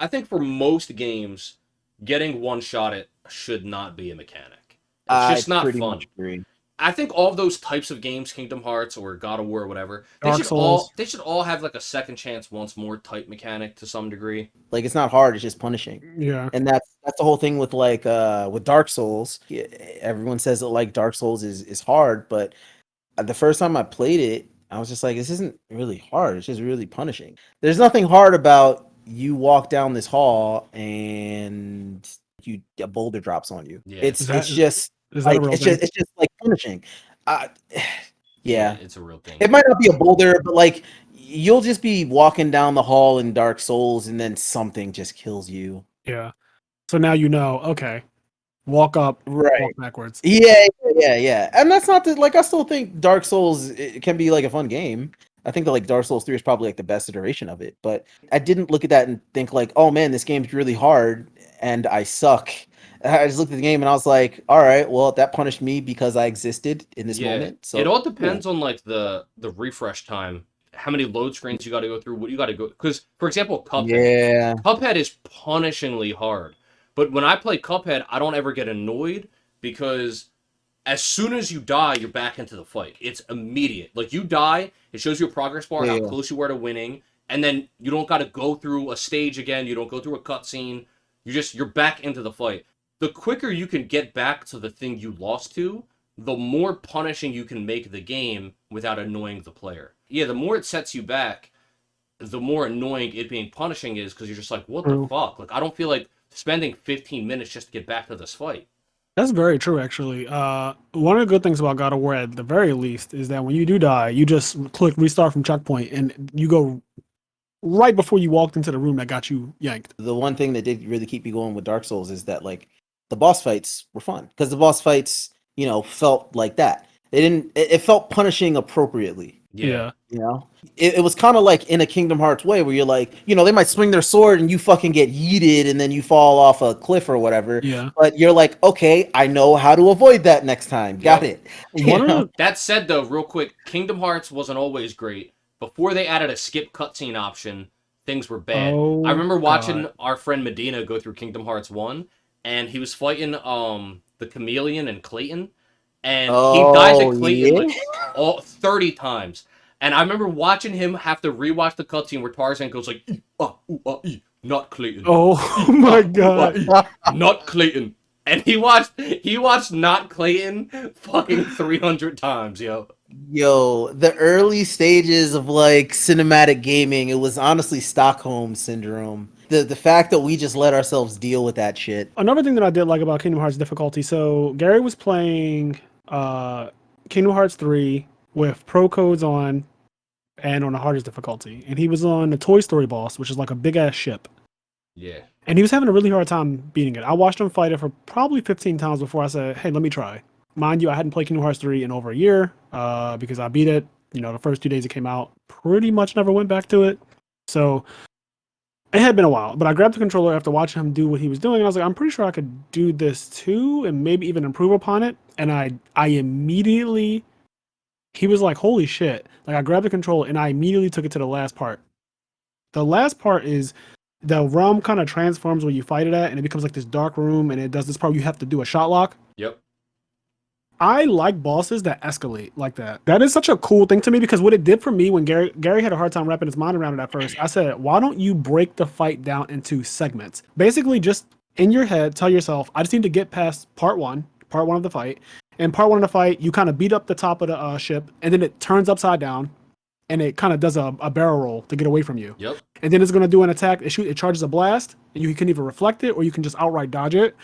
I think for most games, getting one shot it should not be a mechanic. It's I just not pretty much fun. agree. I think all of those types of games, Kingdom Hearts or God of War or whatever, Dark Souls. they should all have like a second chance once more type mechanic to some degree. Like it's not hard; it's just punishing. Yeah. And that's the whole thing with like with Dark Souls. Everyone says that like Dark Souls is hard, but the first time I played it, I was just like, this isn't really hard. It's just really punishing. There's nothing hard about you walk down this hall and a boulder drops on you. Yeah. It's Is just that like a real thing? it's just like punishing. Uh, yeah. It's a real thing. It might not be a boulder, but like you'll just be walking down the hall in Dark Souls and then something just kills you. Yeah. So now you know, okay. Walk up, Right. walk backwards. Yeah. And that's not like I still think Dark Souls it can be like a fun game. I think that like Dark Souls 3 is probably like the best iteration of it, but I didn't look at that and think like, oh man, this game's really hard and I suck. I just looked at the game and I was like, all right, well, that punished me because I existed in this moment. So it all depends on like the refresh time, how many load screens you got to go through, what you got to go. Because for example, Cuphead is punishingly hard. But when I play Cuphead, I don't ever get annoyed because as soon as you die, you're back into the fight. It's immediate. Like you die, it shows you a progress bar, how close you were to winning, and then you don't got to go through a stage again. You don't go through a cutscene. You're back into the fight. The quicker you can get back to the thing you lost to, the more punishing you can make the game without annoying the player. Yeah, the more it sets you back, the more annoying it being punishing is because you're just like, what the fuck? Like, I don't feel like spending 15 minutes just to get back to this fight. That's very true, actually. One of the good things about God of War, at the very least, is that when you do die, you just click restart from checkpoint, and you go right before you walked into the room that got you yanked. The one thing that did really keep me going with Dark Souls is that like the boss fights were fun because the boss fights, felt like that. It felt punishing appropriately. Yeah. It was kind of like in a Kingdom Hearts way where you're like, they might swing their sword and you fucking get yeeted and then you fall off a cliff or whatever. Yeah. But you're like, okay, I know how to avoid that next time. Got it. That said, though, real quick, Kingdom Hearts wasn't always great. Before they added a skip cutscene option, things were bad. I remember watching our friend Medina go through Kingdom Hearts 1, and he was fighting the Chameleon and Clayton, and he dies at Clayton like all 30 times. And I remember watching him have to rewatch the cutscene where Tarzan goes like, not Clayton. Oh my god. Not Clayton. And he watched not Clayton fucking 300 times, yo. Yo, the early stages of like cinematic gaming, it was honestly Stockholm syndrome. The fact that we just let ourselves deal with that shit. Another thing that I did like about Kingdom Hearts difficulty, so Gary was playing Kingdom Hearts 3 with pro codes on and on the hardest difficulty. And he was on the Toy Story boss, which is like a big ass ship. Yeah. And he was having a really hard time beating it. I watched him fight it for probably 15 times before I said, hey, let me try. Mind you, I hadn't played Kingdom Hearts 3 in over a year because I beat it, the first 2 days it came out. Pretty much never went back to it. So it had been a while. But I grabbed the controller after watching him do what he was doing. And I was like, I'm pretty sure I could do this too and maybe even improve upon it. And I immediately, he was like, holy shit. Like I grabbed the controller and I immediately took it to the last part. The last part is the realm kind of transforms where you fight it at and it becomes like this dark room and it does this part where you have to do a shot lock. Yep. I like bosses that escalate like that. That is such a cool thing to me because what it did for me when Gary had a hard time wrapping his mind around it at first, I said, why don't you break the fight down into segments? Basically, just in your head, tell yourself, I just need to get past part one of the fight. In part one of the fight, you kind of beat up the top of the ship and then it turns upside down and it kind of does a barrel roll to get away from you. Yep. And then it's going to do an attack. It charges a blast and you can either reflect it or you can just outright dodge it.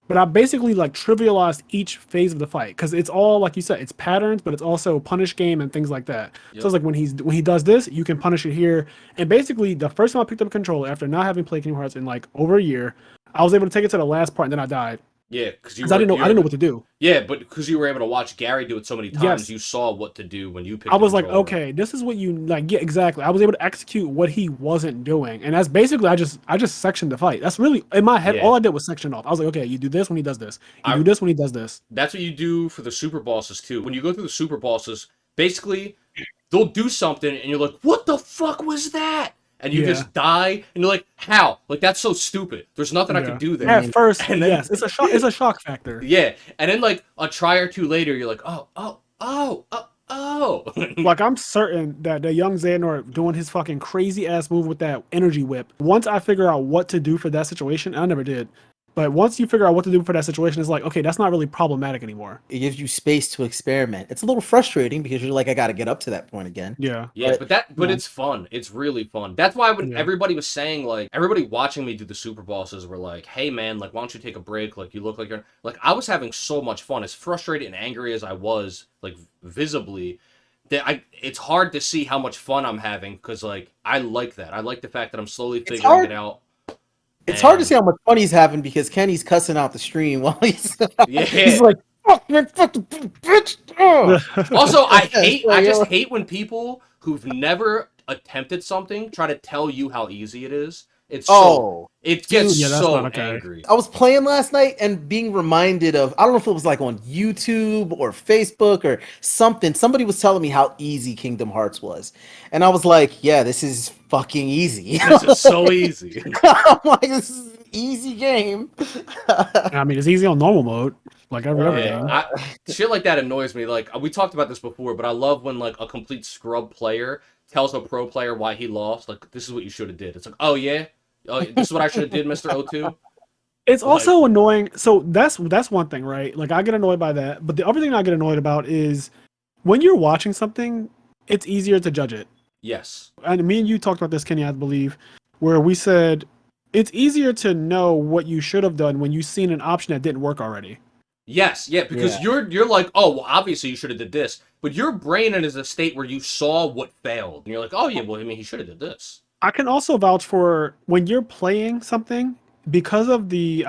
But I basically like trivialized each phase of the fight because it's all, like you said, it's patterns, but it's also punish game and things like that. Yep. So it's like when he does this, you can punish it here. And basically, the first time I picked up a controller after not having played Kingdom Hearts in like over a year, I was able to take it to the last part and then I died. Yeah, because I didn't know what to do. Yeah, but because you were able to watch Gary do it so many times, you saw what to do when you picked. I was like, okay, this is what you like. Yeah, exactly. I was able to execute what he wasn't doing, and that's basically I just sectioned the fight. That's really in my head. Yeah. All I did was section off. I was like, okay, you do this when he does this. You do this when he does this. That's what you do for the super bosses too. When you go through the super bosses, basically they'll do something, and you're like, what the fuck was that? and you just die, and you're like, how? Like, that's so stupid. There's nothing I can do there. At first, and then, yes, it's a shock factor. Yeah, and then like a try or two later, you're like, oh. Like, I'm certain that the young Xehanort doing his fucking crazy ass move with that energy whip. Once I figure out what to do for that situation, I never did. But once you figure out what to do for that situation, it's like, okay, that's not really problematic anymore. It gives you space to experiment. It's a little frustrating because you're like, I got to get up to that point again. Yeah. Yeah, but it's fun. It's really fun. That's why when everybody was saying, like, everybody watching me do the super bosses were like, hey man, like, why don't you take a break? Like, you look like you're like, I was having so much fun. As frustrated and angry as I was, like, visibly, that it's hard to see how much fun I'm having because, like, I like that. I like the fact that I'm slowly figuring it out. It's hard to see how much fun he's having because Kenny's cussing out the stream while he's he's like, fuck man, fuck the bitch. Also, I just hate when people who've never attempted something try to tell you how easy it is. It gets so angry. I was playing last night and being reminded of, I don't know if it was like on YouTube or Facebook or something. Somebody was telling me how easy Kingdom Hearts was. And I was like, yeah, this is fucking easy. This is so easy. I'm like, this is an easy game. I mean, it's easy on normal mode, like every other game. Shit like that annoys me. Like, we talked about this before, but I love when, like, a complete scrub player tells a pro player why he lost. Like, this is what you should have did. It's like, oh yeah? Oh, this is what I should have did, Mr. O2. It's also annoying. So that's one thing, right? Like, I get annoyed by that. But the other thing I get annoyed about is when you're watching something, it's easier to judge it. Yes. And me and you talked about this, Kenny, I believe, where we said it's easier to know what you should have done when you've seen an option that didn't work already. Yes, because you're like, oh, well, obviously you should have did this. But your brain is a state where you saw what failed. And you're like, oh, yeah, well, I mean, he should have did this. I can also vouch for when you're playing something, because of the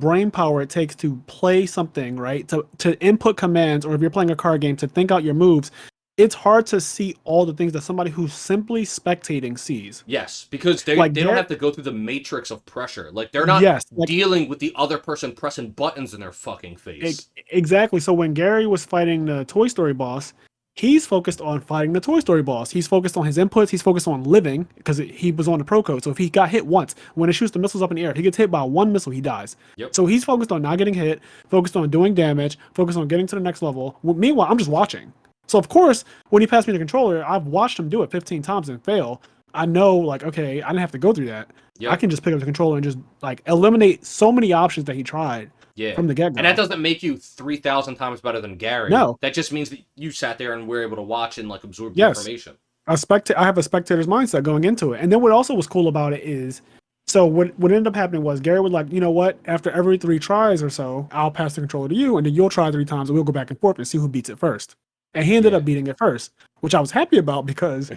brain power it takes to play something, right? To input commands, or if you're playing a card game, to think out your moves, it's hard to see all the things that somebody who's simply spectating sees. Yes, because they don't have to go through the matrix of pressure. Like, they're not dealing with the other person pressing buttons in their fucking face. Exactly. So when Gary was fighting the Toy Story boss, he's focused on fighting the Toy Story boss. He's focused on his inputs. He's focused on living because he was on the pro code. So if he got hit once, when it shoots the missiles up in the air, if he gets hit by one missile, he dies. Yep. So he's focused on not getting hit, focused on doing damage, focused on getting to the next level. Well, meanwhile, I'm just watching. So of course, when he passed me the controller, I've watched him do it 15 times and fail. I know, like, okay, I didn't have to go through that. Yep. I can just pick up the controller and just, like, eliminate so many options that he tried. Yeah. From the get-go. And that doesn't make you 3,000 times better than Gary. No. That just means that you sat there and were able to watch and, like, absorb the information. I have a spectator's mindset going into it. And then what also was cool about it is, so what ended up happening was Gary would, like, you know what, after every 3 tries or so, I'll pass the controller to you, and then you'll try 3 times, and we'll go back and forth and see who beats it first. And he ended up beating it first, which I was happy about because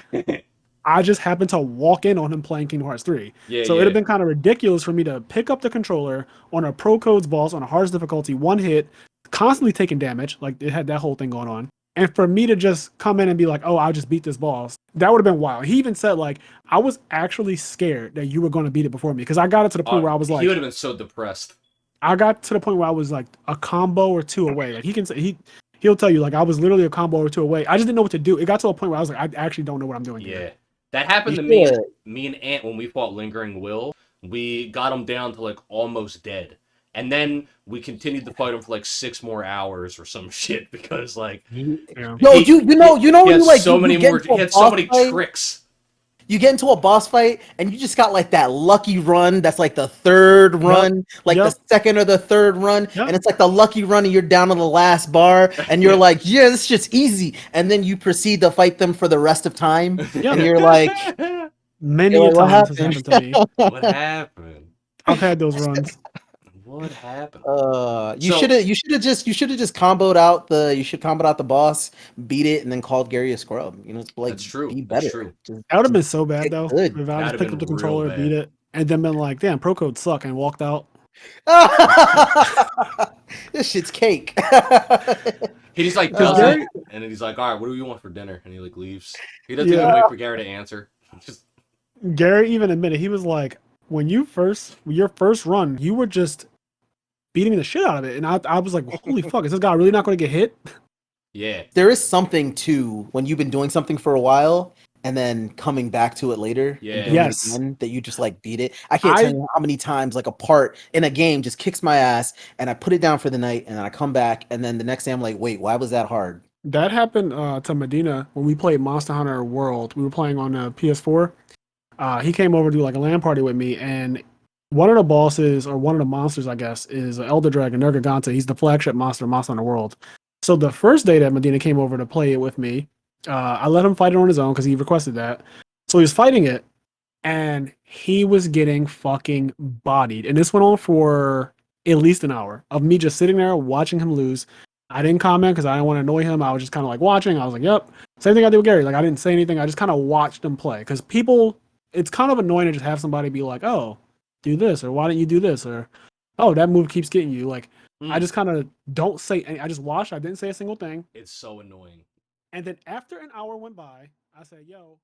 I just happened to walk in on him playing Kingdom Hearts 3. So it'd have been kind of ridiculous for me to pick up the controller on a Pro Codes boss on a hardest difficulty, one hit, constantly taking damage, like it had that whole thing going on. And for me to just come in and be like, oh, I'll just beat this boss, that would have been wild. He even said, like, I was actually scared that you were going to beat it before me because I got it to the point where I was like... He would have been so depressed. I got to the point where I was like a combo or 2 away. Like, he can say... He'll tell you, like, I was literally a combo or 2 away. I just didn't know what to do. It got to a point where I was like, I actually don't know what I'm doing. Yeah. Here. That happened to me and Ant when we fought Lingering Will. We got him down to, like, almost dead. And then we continued to fight him for, like, 6 more hours or some shit because, like... Yo, you know when you, like... He had so many tricks. You get into a boss fight and you just got like that lucky run that's like the 3rd run, like the 2nd or the 3rd run, and it's like the lucky run and you're down on the last bar and you're like, yeah, this is just easy, and then you proceed to fight them for the rest of time and you're like, many times has happened to me. What happened? I've had those runs. What happened? You should have just comboed out the boss, beat it, and then called Gary a scrub. You know, like, that's true. Be better. That's true. That would have been so bad though. If I just picked up the controller, beat it, and then been like, damn, pro codes suck, and walked out. This shit's cake. He's like, does it, and then he's like, all right, what do you want for dinner? And he, like, leaves. He doesn't even wait for Gary to answer. Gary even admitted, he was like, when your first run, you were just beating the shit out of it, and I was like, holy fuck, is this guy really not going to get hit? Yeah. There is something to when you've been doing something for a while and then coming back to it later and doing Yes. it again, that you just like beat it. I can't tell you how many times like a part in a game just kicks my ass and I put it down for the night and then I come back and then the next day I'm like, wait, why was that hard? That happened to Medina when we played Monster Hunter World. We were playing on PS4. He came over to do like a LAN party with me, and one of the bosses, or one of the monsters, I guess, is Elder Dragon Nergigante. He's the flagship monster, Monster Hunter World. So the first day that Medina came over to play it with me, I let him fight it on his own because he requested that. So he was fighting it, and he was getting fucking bodied. And this went on for at least an hour of me just sitting there watching him lose. I didn't comment because I didn't want to annoy him. I was just kind of like watching. I was like, yep. Same thing I did with Gary. Like, I didn't say anything. I just kind of watched him play. Because people, it's kind of annoying to just have somebody be like, oh, do this. Or why don't you do this? Or, oh, that move keeps getting you. Like, I just kind of don't say any. I just watched. I didn't say a single thing. It's so annoying. And then after an hour went by, I said, yo.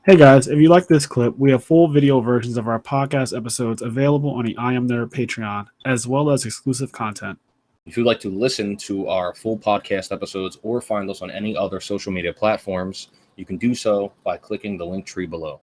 Hey guys, if you like this clip, we have full video versions of our podcast episodes available on the IMNerd Patreon, as well as exclusive content. If you'd like to listen to our full podcast episodes or find us on any other social media platforms, you can do so by clicking the link tree below.